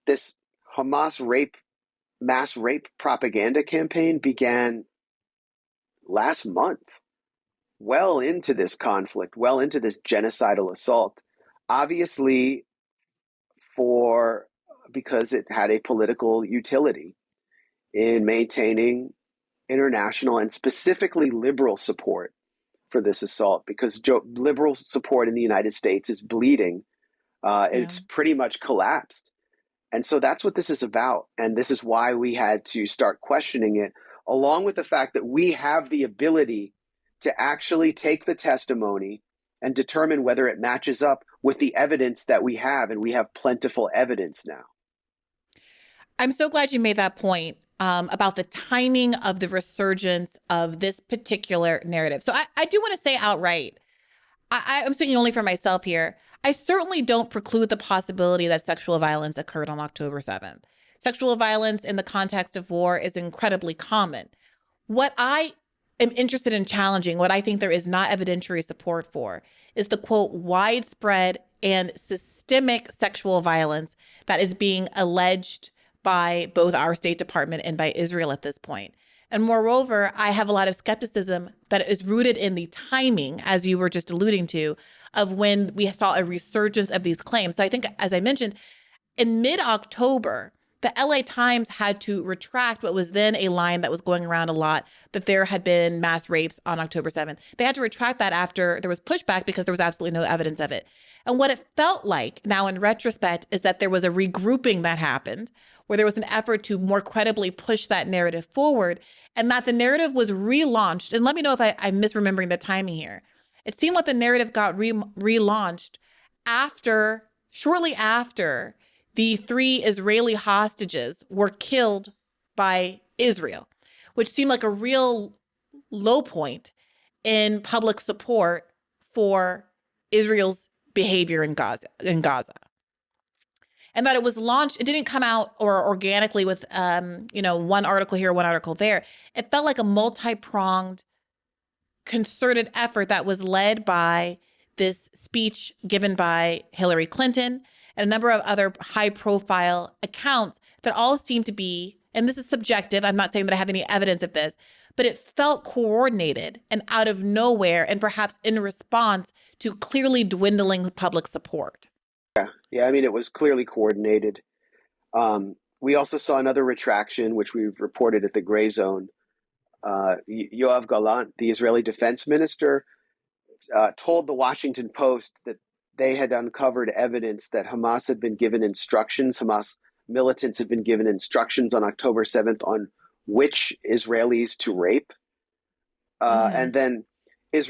this mass rape propaganda campaign began last month, well into this conflict, well into this genocidal assault. Obviously, for because it had a political utility in maintaining international and specifically liberal support for this assault, because liberal support in the United States is bleeding. Yeah. It's pretty much collapsed. And so that's what this is about. And this is why we had to start questioning it, along with the fact that we have the ability to actually take the testimony and determine whether it matches up with the evidence that we have. And we have plentiful evidence now. I'm so glad you made that point about the timing of the resurgence of this particular narrative. So I do want to say outright, I'm speaking only for myself here. I certainly don't preclude the possibility that sexual violence occurred on October 7th. Sexual violence in the context of war is incredibly common. What I am interested in challenging, what I think there is not evidentiary support for, is the quote, widespread and systemic sexual violence that is being alleged by both our State Department and by Israel at this point. And moreover, I have a lot of skepticism that is rooted in the timing, as you were just alluding to, of when we saw a resurgence of these claims. So I think, as I mentioned, in mid-October, the LA Times had to retract what was then a line that was going around a lot, that there had been mass rapes on October 7th. They had to retract that after there was pushback because there was absolutely no evidence of it. And what it felt like now in retrospect is that there was a regrouping that happened, where there was an effort to more credibly push that narrative forward, and that the narrative was relaunched. And let me know if I'm misremembering the timing here. It seemed like the narrative got relaunched shortly after the 3 Israeli hostages were killed by Israel, which seemed like a real low point in public support for Israel's behavior in Gaza. And that it was launched, it didn't come out or organically with, one article here, one article there. It felt like a multi-pronged, concerted effort that was led by this speech given by Hillary Clinton and a number of other high-profile accounts that all seem to be, and this is subjective, I'm not saying that I have any evidence of this, but it felt coordinated and out of nowhere, and perhaps in response to clearly dwindling public support. Yeah, I mean, it was clearly coordinated. We also saw another retraction, which we've reported at the Grayzone. Yoav Gallant, the Israeli defense minister, told the Washington Post that they had uncovered evidence that Hamas militants had been given instructions on October 7th on which Israelis to rape. And then it's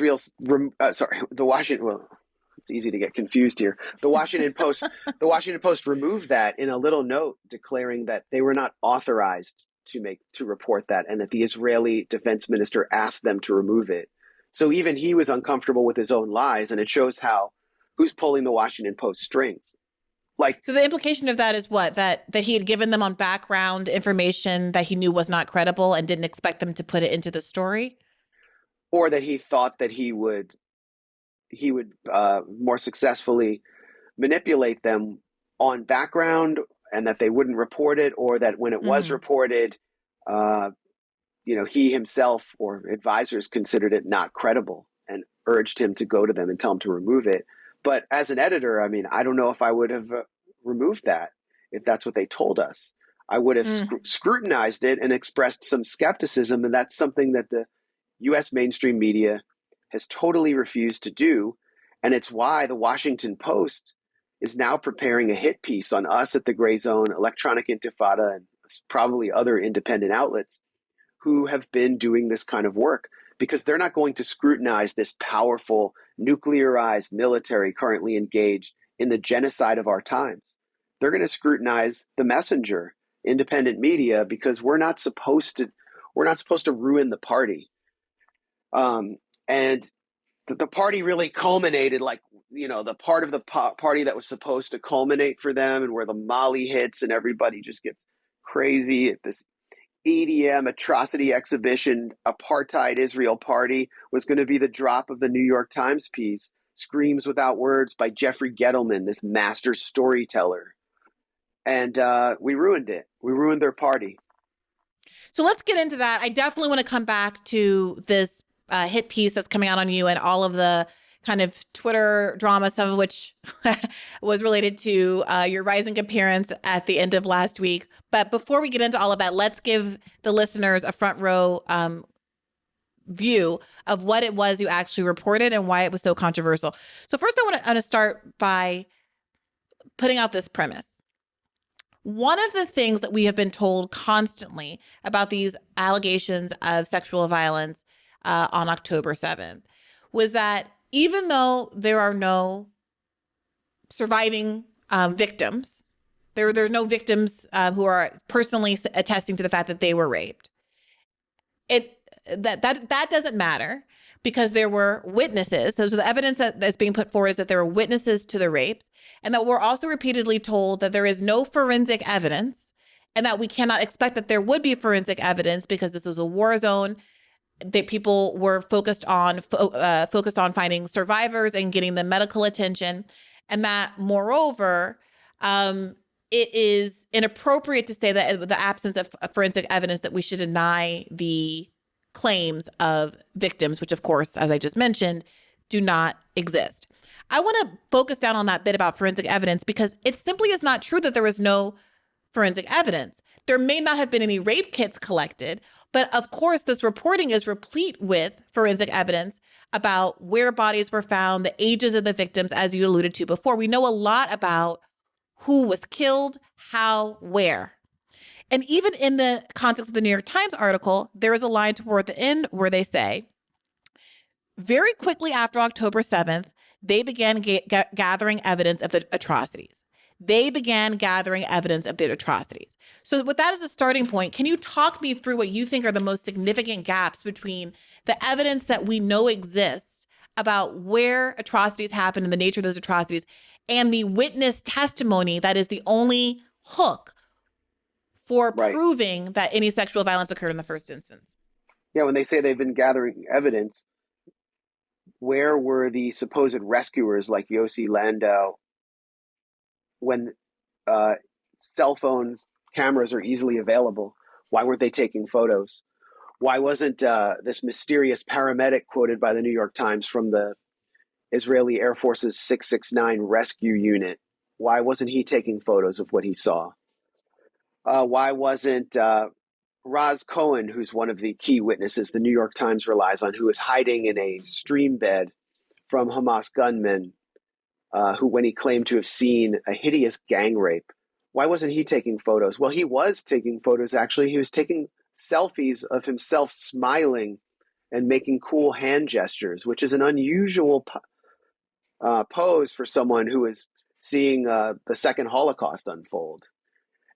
easy to get confused here. The Washington Post removed that in a little note declaring that they were not authorized to report that, and that the Israeli defense minister asked them to remove it. So even he was uncomfortable with his own lies, and it shows who's pulling the Washington Post strings. So the implication of that is what? That he had given them on background information that he knew was not credible and didn't expect them to put it into the story? Or that he thought that he would more successfully manipulate them on background, and that they wouldn't report it, or that when it was reported, he himself or advisors considered it not credible and urged him to go to them and tell him to remove it. But as an editor, I mean, I don't know if I would have removed that if that's what they told us. I would have scrutinized it and expressed some skepticism, and that's something that the U.S. mainstream media has totally refused to do. And it's why the Washington Post is now preparing a hit piece on us at the Grayzone, Electronic Intifada, and probably other independent outlets who have been doing this kind of work, because they're not going to scrutinize this powerful nuclearized military currently engaged in the genocide of our times. They're going to scrutinize the messenger, independent media, because we're not supposed to ruin the party. And the party really culminated, the part of the party that was supposed to culminate for them, and where the Mali hits and everybody just gets crazy at this EDM atrocity exhibition, apartheid Israel party, was going to be the drop of the New York Times piece, Screams Without Words by Jeffrey Gettleman, this master storyteller. and we ruined it. We ruined their party. So let's get into that. I definitely want to come back to this hit piece that's coming out on you and all of the kind of Twitter drama, some of which was related to your rising appearance at the end of last week. But before we get into all of that, let's give the listeners a front row view of what it was you actually reported and why it was so controversial. So first, I want to start by putting out this premise. One of the things that we have been told constantly about these allegations of sexual violence on October 7th was that even though there are no surviving victims, there are no victims who are personally attesting to the fact that they were raped. That doesn't matter because there were witnesses. So the evidence that's being put forward is that there were witnesses to the rapes, and that we're also repeatedly told that there is no forensic evidence and that we cannot expect that there would be forensic evidence because this is a war zone, that people were focused on finding survivors and getting them medical attention, and that moreover, it is inappropriate to say that in the absence of forensic evidence that we should deny the claims of victims, which of course, as I just mentioned, do not exist. I want to focus down on that bit about forensic evidence because it simply is not true that there was no forensic evidence. There may not have been any rape kits collected, but of course, this reporting is replete with forensic evidence about where bodies were found, the ages of the victims, as you alluded to before. We know a lot about who was killed, how, where. And even in the context of the New York Times article, there is a line toward the end where they say, very quickly after October 7th, they began gathering evidence of the atrocities. So with that as a starting point, can you talk me through what you think are the most significant gaps between the evidence that we know exists about where atrocities happen and the nature of those atrocities and the witness testimony that is the only hook for proving that any sexual violence occurred in the first instance? Yeah, when they say they've been gathering evidence, where were the supposed rescuers like Yossi Landau when cell phones, cameras are easily available? Why weren't they taking photos? Why wasn't this mysterious paramedic quoted by the New York Times from the Israeli Air Force's 669 rescue unit? Why wasn't he taking photos of what he saw? Why wasn't Raz Cohen, who's one of the key witnesses the New York Times relies on, who is hiding in a stream bed from Hamas gunmen, who, when he claimed to have seen a hideous gang rape, why wasn't he taking photos? Well, he was taking photos, actually. He was taking selfies of himself smiling and making cool hand gestures, which is an unusual pose for someone who is seeing the second Holocaust unfold,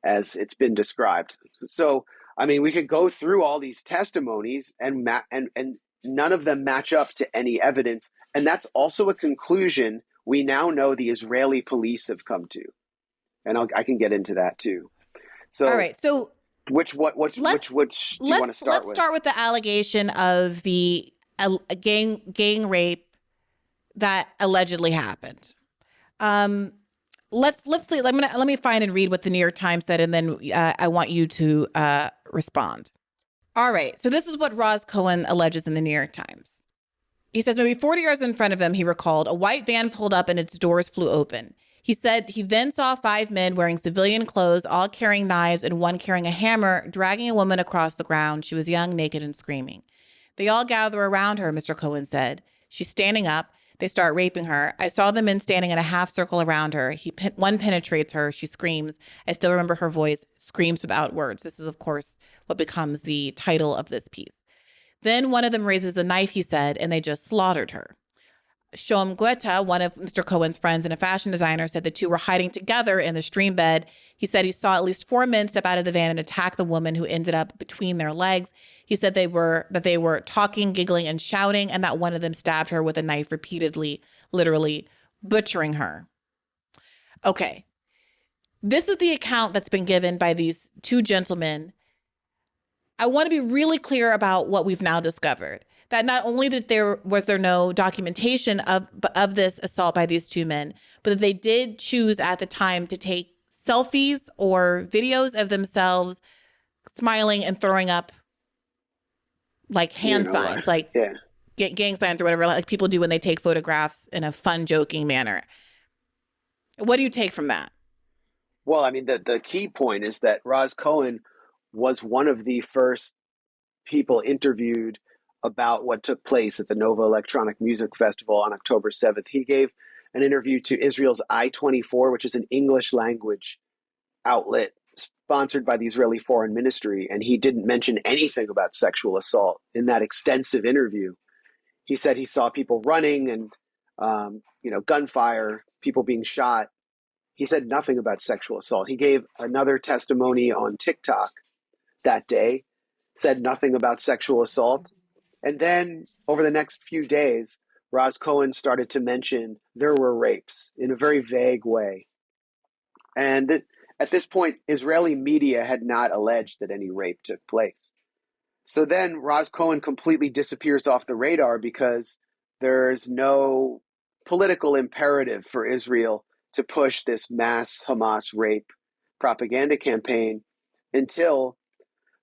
as it's been described. So, I mean, we could go through all these testimonies and none of them match up to any evidence. And that's also a conclusion we now know the Israeli police have come to. And I can get into that too. So, all right. So, which do you want to start with? Let's start with the allegation of the gang rape that allegedly happened. Let's see. Let me find and read what the New York Times said, and then I want you to respond. All right. So this is what Raz Cohen alleges in the New York Times. He says maybe 40 yards in front of him, he recalled, a white van pulled up and its doors flew open. He said he then saw 5 men wearing civilian clothes, all carrying knives and one carrying a hammer, dragging a woman across the ground. She was young, naked, and screaming. They all gather around her, Mr. Cohen said. She's standing up. They start raping her. I saw the men standing in a half circle around her. One penetrates her. She screams. I still remember her voice, screams without words. This is, of course, what becomes the title of this piece. Then one of them raises a knife, he said, and they just slaughtered her. Shom Guetta, one of Mr. Cohen's friends and a fashion designer, said the two were hiding together in the stream bed. He said he saw at least 4 men step out of the van and attack the woman who ended up between their legs. He said they were talking, giggling, and shouting, and that one of them stabbed her with a knife repeatedly, literally butchering her. Okay. This is the account that's been given by these 2 gentlemen. I want to be really clear about what we've now discovered. That not only was there no documentation of this assault by these 2 men, but that they did choose at the time to take selfies or videos of themselves smiling and throwing up like hand signs, like yeah. gang signs or whatever, like people do when they take photographs in a fun, joking manner. What do you take from that? Well, I mean, the key point is that Roz Cohen was one of the first people interviewed about what took place at the Nova Electronic Music Festival on October 7th. He gave an interview to Israel's I-24, which is an English language outlet sponsored by the Israeli Foreign Ministry, and he didn't mention anything about sexual assault in that extensive interview. He said he saw people running and gunfire, people being shot. He said nothing about sexual assault. He gave another testimony on TikTok that day, said nothing about sexual assault. And then over the next few days, Roz Cohen started to mention there were rapes in a very vague way. And at this point, Israeli media had not alleged that any rape took place. So then Roz Cohen completely disappears off the radar because there's no political imperative for Israel to push this mass Hamas rape propaganda campaign until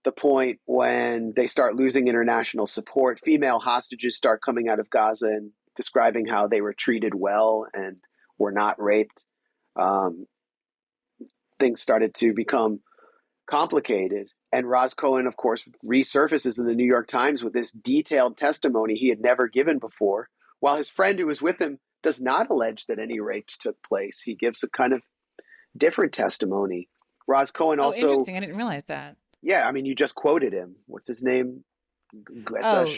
the point when they start losing international support. Female hostages start coming out of Gaza and describing how they were treated well and were not raped. Things started to become complicated. And Roz Cohen, of course, resurfaces in the New York Times with this detailed testimony he had never given before, while his friend who was with him does not allege that any rapes took place. He gives a kind of different testimony. Roz Cohen also... Oh, interesting. I didn't realize that. Yeah, I mean, you just quoted him. What's his name?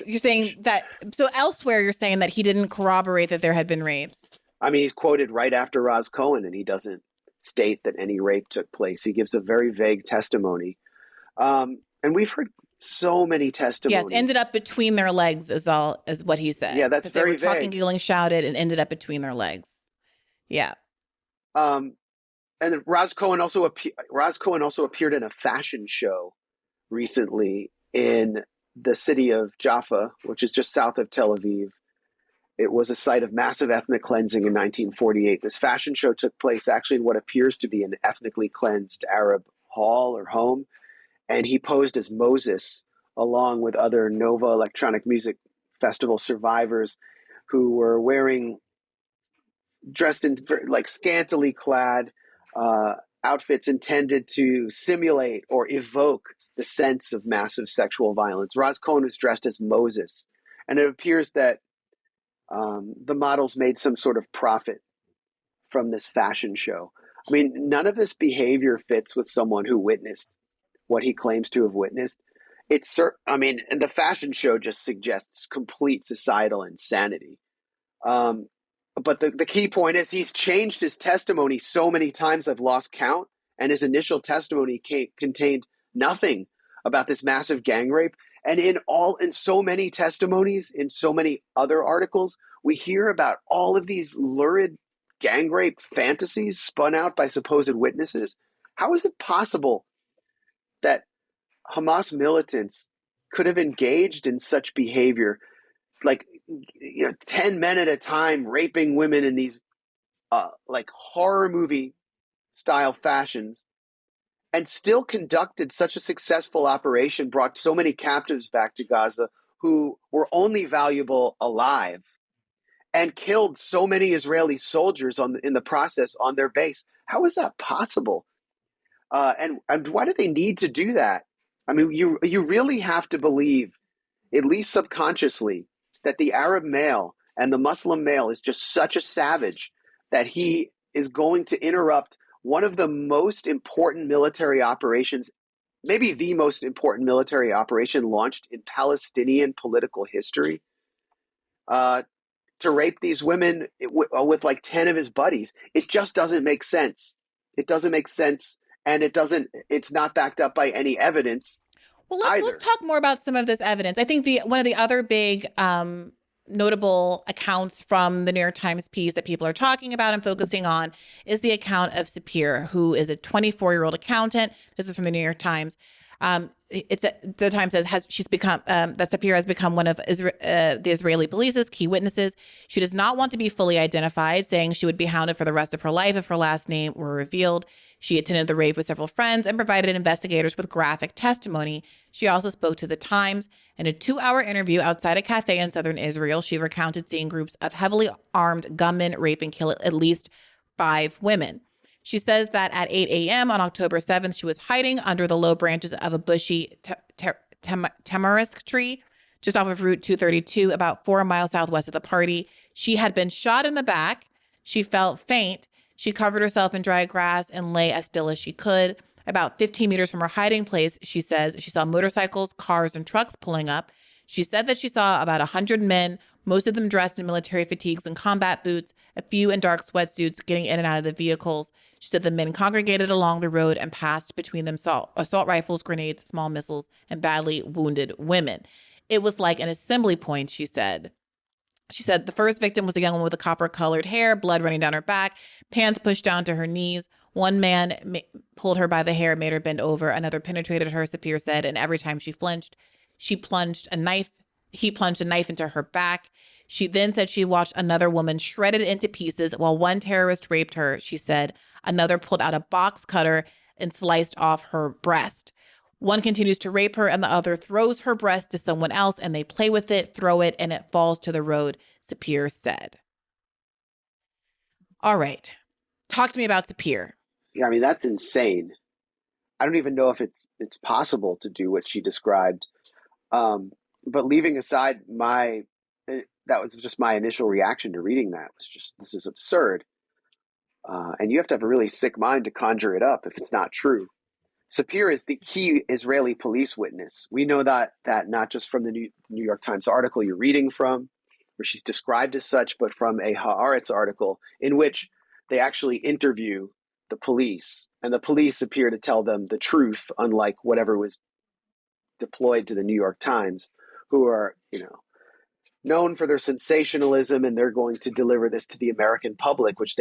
You're saying that... So elsewhere, you're saying that he didn't corroborate that there had been rapes. I mean, he's quoted right after Roz Cohen, and he doesn't state that any rape took place. He gives a very vague testimony. And we've heard so many testimonies. Yes, ended up between their legs is what he said. Yeah, that's very vague. They were talking, vague. giggling, shouted, and ended up between their legs. Yeah. And Roz Cohen also appeared in a fashion show recently in the city of Jaffa, which is just south of Tel Aviv. It was a site of massive ethnic cleansing in 1948. This fashion show took place actually in what appears to be an ethnically cleansed Arab hall or home. And he posed as Moses along with other Nova Electronic Music Festival survivors who were dressed in like scantily clad outfits intended to simulate or evoke the sense of massive sexual violence. Roz Cohen was dressed as Moses, and it appears that the models made some sort of profit from this fashion show. I mean, none of this behavior fits with someone who witnessed what he claims to have witnessed. The fashion show just suggests complete societal insanity. But the key point is he's changed his testimony so many times I've lost count, and his initial testimony contained nothing about this massive gang rape. And in so many testimonies, in so many other articles, we hear about all of these lurid gang rape fantasies spun out by supposed witnesses. How is it possible that Hamas militants could have engaged in such behavior, like 10 men at a time raping women in these like horror movie style fashions, and still conducted such a successful operation, brought so many captives back to Gaza who were only valuable alive, and killed so many Israeli soldiers in the process on their base? How is that possible? And why do they need to do that? I mean, you really have to believe, at least subconsciously, that the Arab male and the Muslim male is just such a savage that he is going to interrupt one of the most important military operations, maybe the most important military operation launched in Palestinian political history, to rape these women with like 10 of his buddies. It just doesn't make sense. It doesn't make sense. And it's not backed up by any evidence. Well, let's talk more about some of this evidence. I think one of the other big notable accounts from the New York Times piece that people are talking about and focusing on is the account of Sapir, who is a 24-year-old accountant. This is from the New York Times. The Times says she's become that Sapir has become one of the Israeli police's key witnesses. She does not want to be fully identified, saying she would be hounded for the rest of her life if her last name were revealed. She attended the rave with several friends and provided investigators with graphic testimony. She also spoke to the Times. In a 2-hour interview outside a cafe in southern Israel, she recounted seeing groups of heavily armed gunmen rape and kill at least 5 women. She says that at 8 a.m. on October 7th, she was hiding under the low branches of a bushy tamarisk tree just off of Route 232, about 4 miles southwest of the party. She had been shot in the back. She felt faint. She covered herself in dry grass and lay as still as she could. About 15 meters from her hiding place, she says she saw motorcycles, cars, and trucks pulling up. She said that she saw about 100 men, most of them dressed in military fatigues and combat boots, a few in dark sweatsuits getting in and out of the vehicles. She said the men congregated along the road and passed between them assault rifles, grenades, small missiles, and badly wounded women. It was like an assembly point, she said. She said the first victim was a young woman with a copper-colored hair, blood running down her back, pants pushed down to her knees. One man pulled her by the hair, made her bend over. Another penetrated her, Sapir said, and every time she flinched, he plunged a knife into her back. She then said she watched another woman shredded into pieces while one terrorist raped her. She said another pulled out a box cutter and sliced off her breast. One continues to rape her and the other throws her breast to someone else and they play with it, throw it, and it falls to the road, Sapir said. All right. Talk to me about Sapir. Yeah, I mean, that's insane. I don't even know if it's possible to do what she described. But leaving aside that was just my initial reaction to reading that, was just, this is absurd. And you have to have a really sick mind to conjure it up if it's not true. Sapir is the key Israeli police witness. We know that not just from the New York Times article you're reading from, where she's described as such, but from a Haaretz article in which they actually interview the police, and the police appear to tell them the truth, unlike whatever was deployed to the New York Times, who are, known for their sensationalism, and they're going to deliver this to the American public, which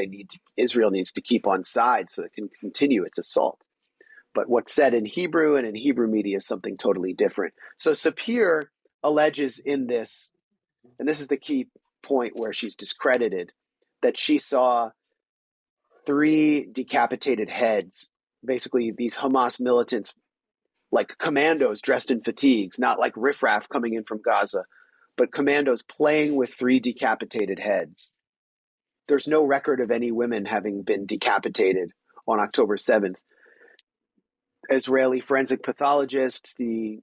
Israel needs to keep on side so it can continue its assault. But what's said in Hebrew and in Hebrew media is something totally different. So Sapir alleges in this, and this is the key point where she's discredited, that she saw 3 decapitated heads, basically these Hamas militants, like commandos dressed in fatigues, not like riffraff coming in from Gaza, but commandos playing with 3 decapitated heads. There's no record of any women having been decapitated on October 7th. Israeli forensic pathologists, the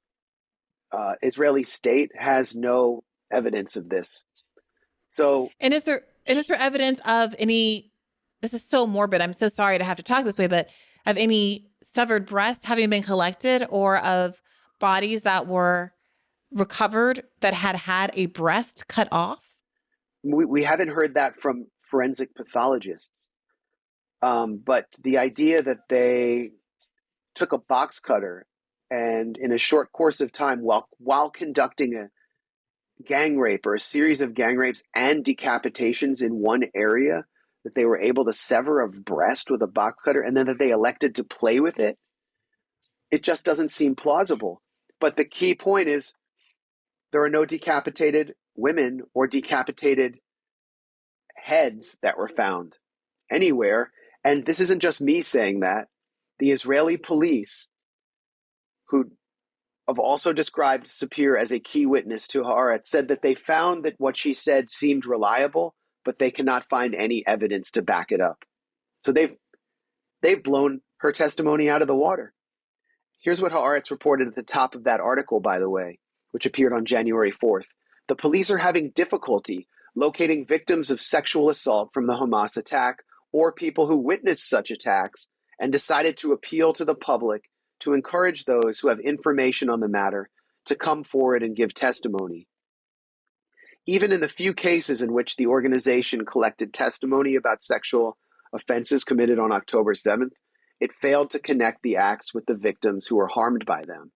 Israeli state has no evidence of this. So, and is there evidence of any? This is so morbid. I'm so sorry to have to talk this way, but of any severed breasts having been collected, or of bodies that were recovered that had a breast cut off? We haven't heard that from forensic pathologists. But the idea that they took a box cutter and in a short course of time, while conducting a gang rape or a series of gang rapes and decapitations in one area, that they were able to sever a breast with a box cutter, and then that they elected to play with it, it just doesn't seem plausible. But the key point is there are no decapitated women or decapitated heads that were found anywhere. And this isn't just me saying that. The Israeli police, who have also described Sapir as a key witness to Haaretz, said that they found that what she said seemed reliable, but they cannot find any evidence to back it up. So they've blown her testimony out of the water. Here's what Haaretz reported at the top of that article, by the way, which appeared on January 4th. The police are having difficulty locating victims of sexual assault from the Hamas attack or people who witnessed such attacks, and decided to appeal to the public to encourage those who have information on the matter to come forward and give testimony. Even in the few cases in which the organization collected testimony about sexual offenses committed on October 7th, it failed to connect the acts with the victims who were harmed by them.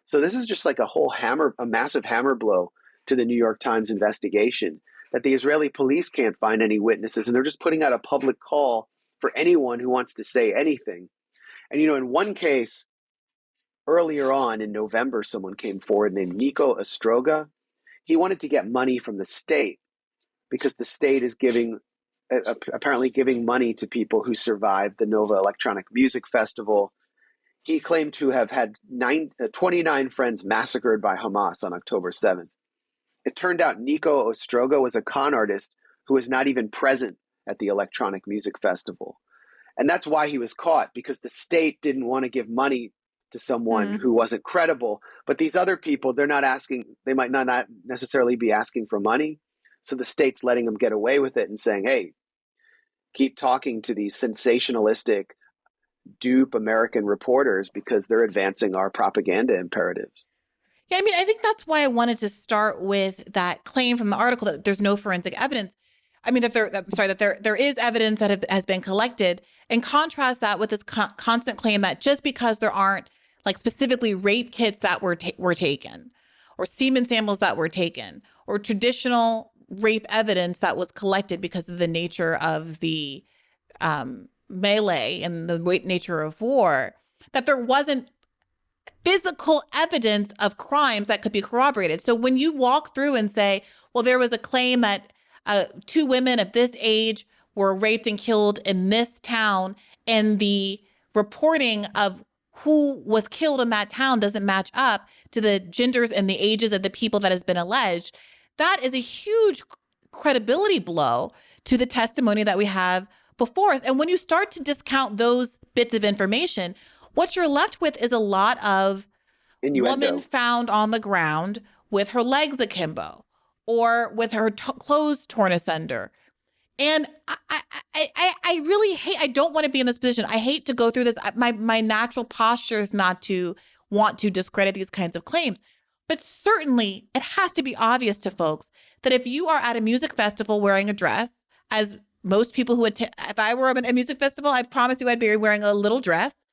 So this is just like a massive hammer blow to the New York Times investigation, that the Israeli police can't find any witnesses, and they're just putting out a public call for anyone who wants to say anything. And, in one case, earlier on in November, someone came forward named Nico Ostroga. He wanted to get money from the state because the state is apparently giving money to people who survived the Nova Electronic Music Festival. He claimed to have had 29 friends massacred by Hamas on October 7th. It turned out Nico Ostroga was a con artist who was not even present at the Electronic Music Festival. And that's why he was caught, because the state didn't want to give money to someone who wasn't credible. But these other people, they might not necessarily be asking for money. So the state's letting them get away with it and saying, hey, keep talking to these sensationalistic, dupe American reporters because they're advancing our propaganda imperatives. Yeah, I mean, I think that's why I wanted to start with that claim from the article that there's no forensic evidence. I mean, that there is evidence that has been collected, and contrast that with this constant claim that just because there aren't like specifically rape kits that were taken, or semen samples that were taken, or traditional rape evidence that was collected because of the nature of the melee and the nature of war, that there wasn't physical evidence of crimes that could be corroborated. So when you walk through and say, well, there was a claim that 2 women of this age were raped and killed in this town, and the reporting of who was killed in that town doesn't match up to the genders and the ages of the people that has been alleged, that is a huge credibility blow to the testimony that we have before us. And when you start to discount those bits of information, what you're left with is a lot of innuendo. Woman found on the ground with her legs akimbo, or with her clothes torn asunder. And I really hate, I don't want to be in this position. I hate to go through this. My natural posture is not to want to discredit these kinds of claims. But certainly it has to be obvious to folks that if you are at a music festival wearing a dress, as most people who attend, if I were at a music festival, I promise you I'd be wearing a little dress.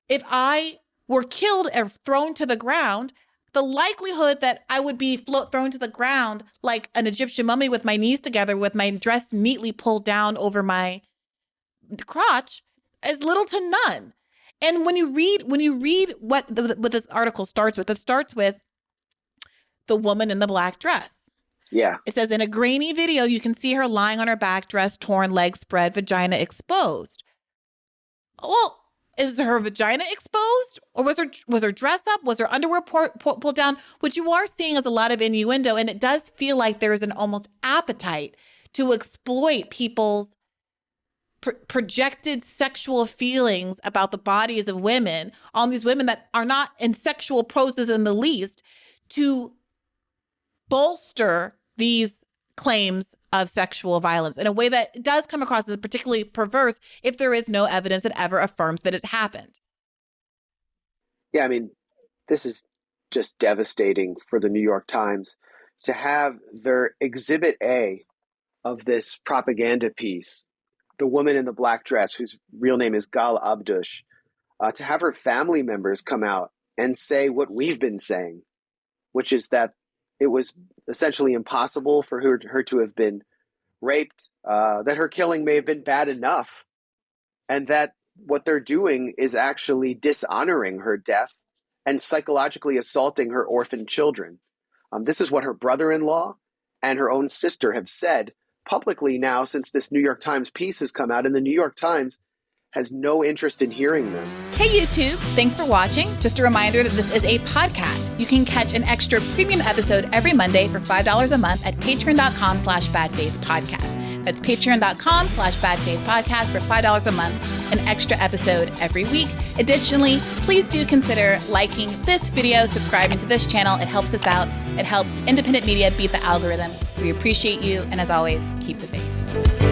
If I were killed or thrown to the ground, the likelihood that I would be thrown to the ground like an Egyptian mummy with my knees together with my dress neatly pulled down over my crotch is little to none. And when you read what this article starts with, it starts with the woman in the black dress. Yeah. It says, in a grainy video, you can see her lying on her back, dress torn, legs spread, vagina exposed. Well, is her vagina exposed, or was her dress up? Was her underwear pulled down? What you are seeing is a lot of innuendo, and it does feel like there's an almost appetite to exploit people's projected sexual feelings about the bodies of women on these women that are not in sexual poses in the least, to bolster these claims of sexual violence in a way that does come across as particularly perverse if there is no evidence that ever affirms that it's happened. Yeah, I mean, this is just devastating for the New York Times to have their Exhibit A of this propaganda piece, the woman in the black dress, whose real name is Gal Abdush, to have her family members come out and say what we've been saying, which is that it was essentially impossible for her to have been raped, that her killing may have been bad enough, and that what they're doing is actually dishonoring her death and psychologically assaulting her orphan children. This is what her brother-in-law and her own sister have said publicly now since this New York Times piece has come out, and the New York Times has no interest in hearing them. Hey YouTube, thanks for watching. Just a reminder that this is a podcast. You can catch an extra premium episode every Monday for $5 a month at patreon.com/badfaithpodcast. That's patreon.com/badfaithpodcast for $5 a month, an extra episode every week. Additionally, please do consider liking this video, subscribing to this channel. It helps us out. It helps independent media beat the algorithm. We appreciate you. And as always, keep the faith.